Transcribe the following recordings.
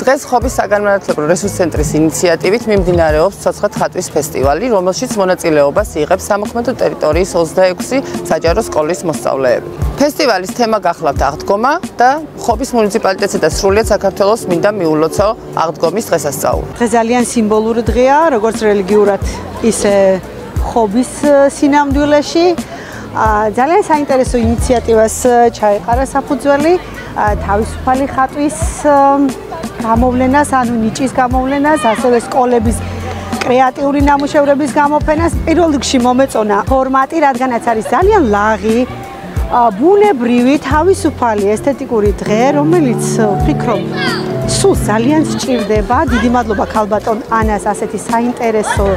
დღეს ხობის საგანმანათლებლო რესურს ცენტრის ინიციატივით მიმდინარეობს ცოცხლად ხატვის ფესტივალი, რომელშიც მონაწილეობას იღებს სამოქმედო ტერიტორიის 26 საჯარო სკოლის მოსწავლეები. ფესტივალის თემა გახლავთ აღდგომა და ხობის მუნიციპალიტეტსა და სრულიად საქართველოს მინდა მიულოცო აღდგომის დღესასწაული. დღე ძალიან სიმბოლური დღეა, როგორც რელიგიურად, ისე ხობის სინამდვილეში. ძალიან საინტერესო ინიციატივას ჩაეყარა საფუძველი თავისუფალი ხატვის გამოვლენას, ანუ ნიჭის გამოვლენას, ასევე სკოლების კრეატიული ნამუშევრების გამოფენას. პირველ რიგში მომეწონა ფორმატი, რადგანაც არის ძალიან ლაღი, ბუნებრივი, თავისუფალი ესთეტიკური დღე, რომელიც ვფიქრობ, სულ ძალიან სჭირდება. დიდი მადლობა ქალბატონ ანას ასეთი საინტერესო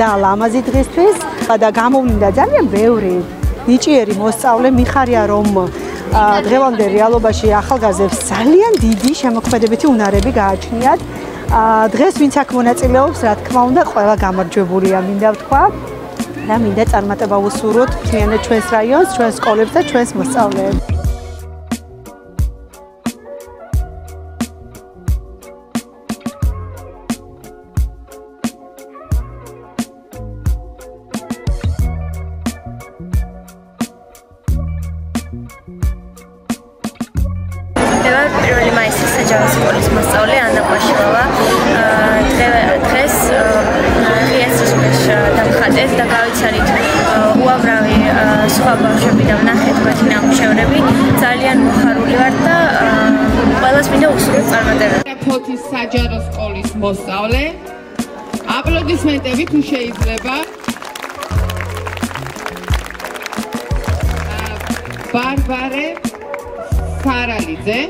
და ლამაზი დღისთვის და გამოვლინდა ძალიან ბევრი ნიჭიერი მოსწავლე. მიხარია, რომ დღევანდელ რეალობაში ახალგაზრდებს ძალიან დიდი შემოქმედებითი უნარები გააჩნიათ. დღეს ვინც აქ მონაწილეობს, რა თქმა უნდა, ყველა გამარჯვებულია, მინდა ვთქვა და მინდა წარმატება ვუსურვოთ მთლიანად ჩვენს რაიონს, ჩვენს სკოლებს და ჩვენს მოსწავლეებს. პირველი მაისის საჯარო სკოლის მოსწავლე ანა ყვაშილოვა. დღეს ღია სისხლში დამხატეთ და გავიცანით უამრავი სხვა ბავშვები და ვნახეთ მათი ნამუშევრები. ძალიან მოხარული ვარ და ყველას მინდა უსურვოთ წარმატებები. ფოთის საჯარო სკოლის მოსწავლე. აპლოდისმენტები თუ შეიძლება. ბარბარე სარალიძე.